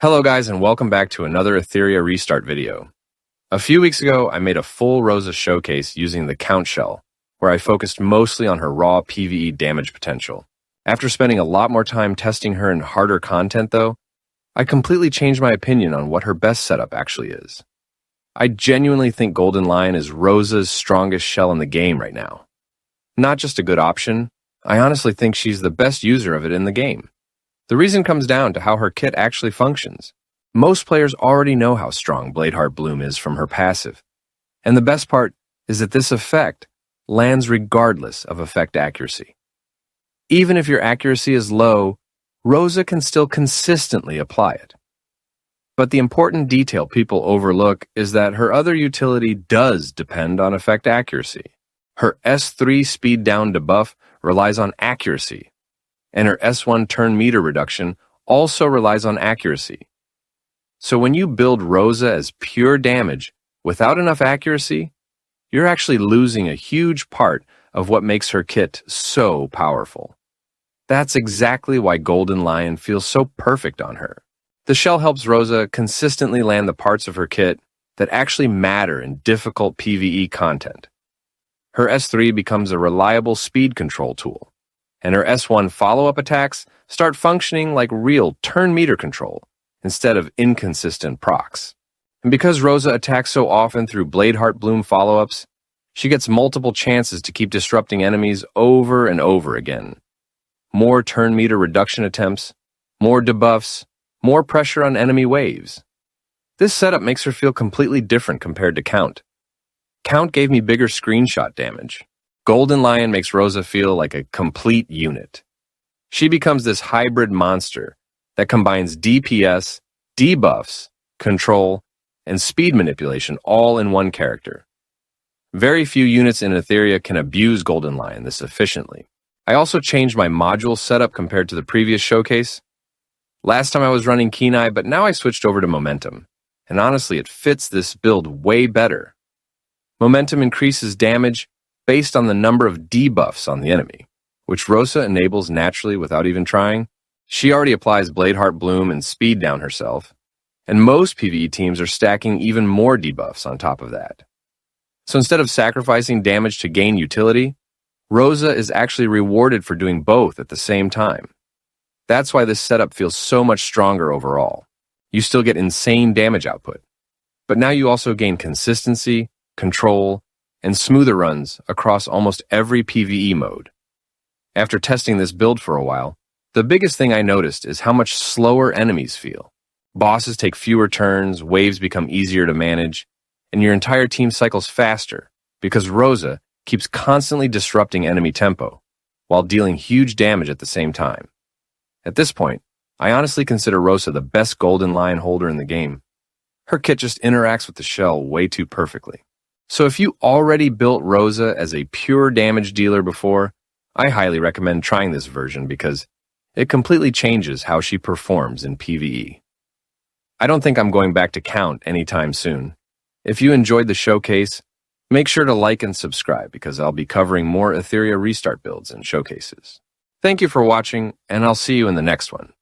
Hello guys and welcome back to another Etheria restart video. A few weeks ago, I made a full Rosa showcase using the Count shell, where I focused mostly on her raw PvE damage potential. After spending a lot more time testing her in harder content though, I completely changed my opinion on what her best setup actually is. I genuinely think Golden Lion is Rosa's strongest shell in the game right now. Not just a good option, I honestly think she's the best user of it in the game. The reason comes down to how her kit actually functions. Most players already know how strong Bladeheart Bloom is from her passive. And the best part is that this effect lands regardless of effect accuracy. Even if your accuracy is low, Rosa can still consistently apply it. But the important detail people overlook is that her other utility does depend on effect accuracy. Her S3 speed down debuff relies on accuracy, and her S1 turn meter reduction also relies on accuracy. So when you build Rosa as pure damage without enough accuracy, you're actually losing a huge part of what makes her kit so powerful. That's exactly why Golden Lion feels so perfect on her. The shell helps Rosa consistently land the parts of her kit that actually matter in difficult PvE content. Her S3 becomes a reliable speed control tool, and her S1 follow-up attacks start functioning like real turn meter control instead of inconsistent procs. And because Rosa attacks so often through Bladeheart Bloom follow-ups, she gets multiple chances to keep disrupting enemies over and over again. More turn meter reduction attempts, more debuffs, more pressure on enemy waves. This setup makes her feel completely different compared to Count. Count gave me bigger screenshot damage. Golden Lion makes Rosa feel like a complete unit. She becomes this hybrid monster that combines DPS, debuffs, control, and speed manipulation all in one character. Very few units in Etheria can abuse Golden Lion this efficiently. I also changed my module setup compared to the previous showcase. Last time I was running Kenai, but now I switched over to Momentum, and honestly it fits this build way better. Momentum increases damage based on the number of debuffs on the enemy, which Rosa enables naturally without even trying. She already applies Bladeheart Bloom and speed down herself, and most PvE teams are stacking even more debuffs on top of that. So instead of sacrificing damage to gain utility, Rosa is actually rewarded for doing both at the same time. That's why this setup feels so much stronger overall. You still get insane damage output, but now you also gain consistency, control, and smoother runs across almost every PvE mode. After testing this build for a while, the biggest thing I noticed is how much slower enemies feel. Bosses take fewer turns, waves become easier to manage, and your entire team cycles faster because Rosa keeps constantly disrupting enemy tempo while dealing huge damage at the same time. At this point, I honestly consider Rosa the best Golden Lion holder in the game. Her kit just interacts with the shell way too perfectly. So if you already built Rosa as a pure damage dealer before, I highly recommend trying this version because it completely changes how she performs in PvE. I don't think I'm going back to Count anytime soon. If you enjoyed the showcase, make sure to like and subscribe because I'll be covering more Etheria restart builds and showcases. Thank you for watching, and I'll see you in the next one.